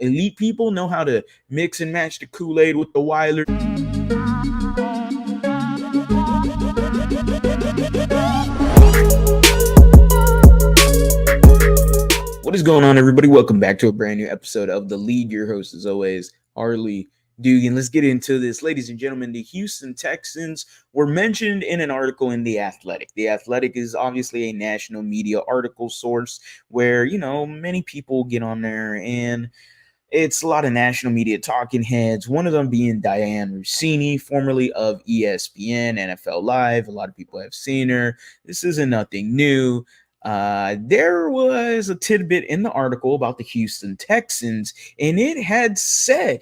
Elite people know how to mix and match the Kool-Aid with the Wilder. What is going on, everybody? Welcome back to a brand new episode of The Lead. Your host, as always, Harley Dugan. Let's get into this. Ladies and gentlemen, the Houston Texans were mentioned in an article in The Athletic. The Athletic is obviously a national media article source where, many people get on there and it's a lot of national media talking heads, one of them being Diane Rossini, formerly of ESPN, NFL Live. A lot of people have seen her. This isn't nothing new. There was a tidbit in the article about the Houston Texans, and it had said,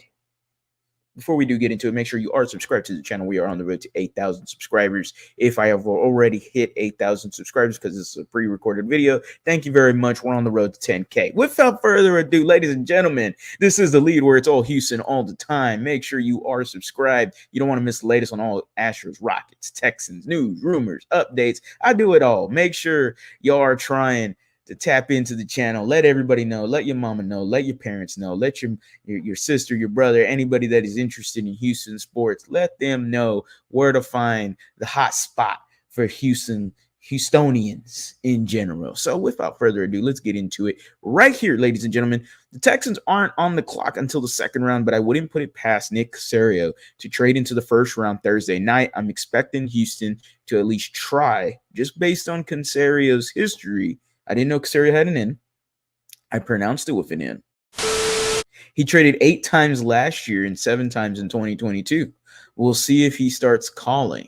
before we do get into it, make sure you are subscribed to the channel. We are on the road to 8,000 subscribers. If I have already hit 8,000 subscribers, because this is a pre-recorded video, thank you very much. We're on the road to 10K. Without further ado, ladies and gentlemen, this is The Lead, where it's all Houston all the time. Make sure you are subscribed. You don't want to miss the latest on all Astros, Rockets, Texans, news, rumors, updates. I do it all. Make sure y'all are trying to tap into the channel. Let everybody know. Let your mama know. Let your parents know. Let your sister, your brother, anybody that is interested in Houston sports, let them know where to find the hot spot for Houstonians in general. So without further ado, let's get into it right here, ladies and gentlemen. The Texans aren't on the clock until the second round, but I wouldn't put it past Nick Caserio to trade into the first round Thursday night. I'm expecting Houston to at least try, just based on Caserio's history. I didn't know Caserio had an N. I pronounced it with an N. He traded 8 times last year and 7 times in 2022. We'll see if he starts calling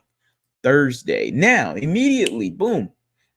Thursday. Now, immediately, boom,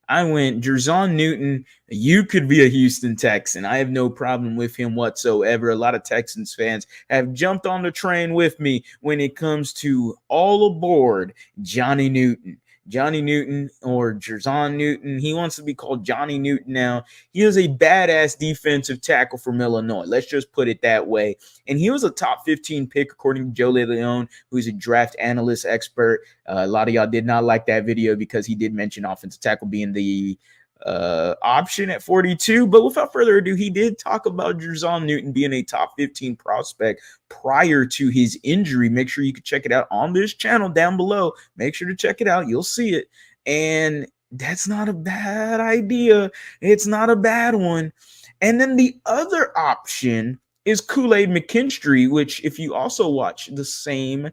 I went, Jon Newton, you could be a Houston Texan. I have no problem with him whatsoever. A lot of Texans fans have jumped on the train with me when it comes to all aboard Johnny Newton. Johnny Newton or Jon Newton. He wants to be called Johnny Newton now. He is a badass defensive tackle from Illinois. Let's just put it that way. And he was a top 15 pick, according to Joe Leone, who's a draft analyst expert. A lot of y'all did not like that video because he did mention offensive tackle being the option at 42. But without further ado, he did talk about Jon Newton being a top 15 prospect prior to his injury. Make sure you can check it out on this channel down below. Make sure to check it out. You'll see it. And that's not a bad idea. It's not a bad one. And then the other option is Kool-Aid McKinstry, which if you also watch the same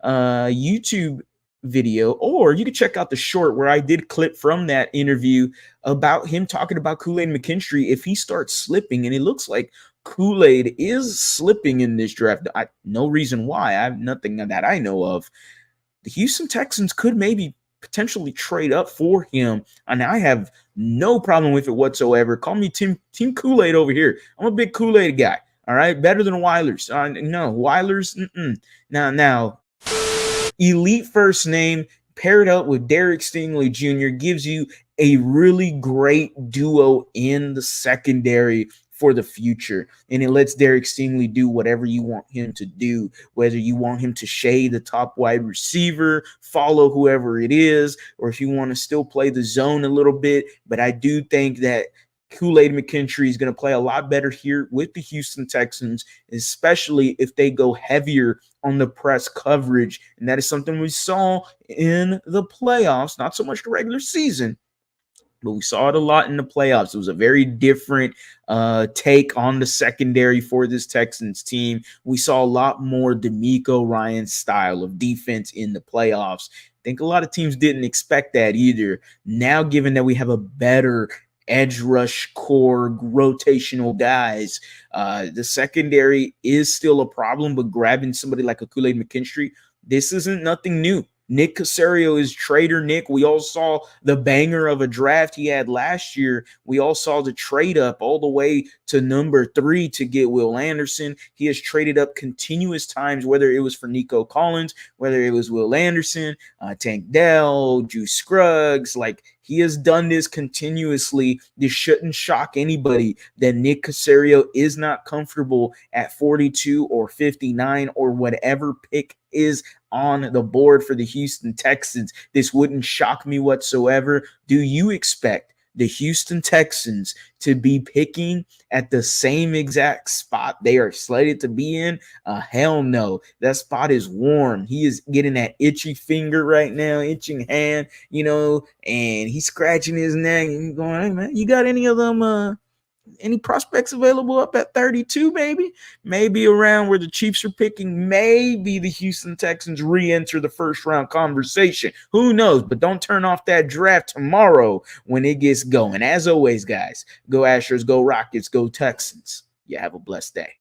YouTube video, or you can check out the short where I did clip from that interview about him talking about Kool-Aid McKinstry. If he starts slipping, and it looks like Kool-Aid is slipping in this draft, no reason why. I have nothing that I know of. The Houston Texans could maybe potentially trade up for him, and I have no problem with it whatsoever. Call me Team Kool-Aid over here. I'm a big Kool-Aid guy. All right, better than Weilers. No, Weilers. Now. Elite first name paired up with Derek Stingley Jr. gives you a really great duo in the secondary for the future. And it lets Derek Stingley do whatever you want him to do, whether you want him to shade the top wide receiver, follow whoever it is, or if you want to still play the zone a little bit. But I do think that Kool-Aid McKinstry is going to play a lot better here with the Houston Texans, especially if they go heavier on the press coverage. And that is something we saw in the playoffs, not so much the regular season, but we saw it a lot in the playoffs. It was a very different take on the secondary for this Texans team. We saw a lot more D'Amico Ryan style of defense in the playoffs. I think a lot of teams didn't expect that either. Now, given that we have a better edge rush core, rotational guys, the secondary is still a problem, but grabbing somebody like a Kool-Aid McKinstry, this isn't nothing new. Nick Caserio is Trader Nick. We all saw the banger of a draft he had last year. We all saw the trade up all the way to number 3 to get Will Anderson. He has traded up continuous times, whether it was for Nico Collins, whether it was Will Anderson, Tank Dell, Juice Scruggs. Like, he has done this continuously. This shouldn't shock anybody that Nick Caserio is not comfortable at 42 or 59 or whatever pick is on the board for the Houston Texans. This wouldn't shock me whatsoever. Do you expect the Houston Texans to be picking at the same exact spot they are slated to be in? Hell no. That spot is warm. He is getting that itchy finger right now, itching hand, and he's scratching his neck and going, hey, man, you got any of them any prospects available up at 32, maybe around where the Chiefs are picking? Maybe the Houston Texans re-enter the first round conversation. Who knows? But don't turn off that draft tomorrow when it gets going. As always, guys, go Astros, go Rockets, go Texans. You have a blessed day.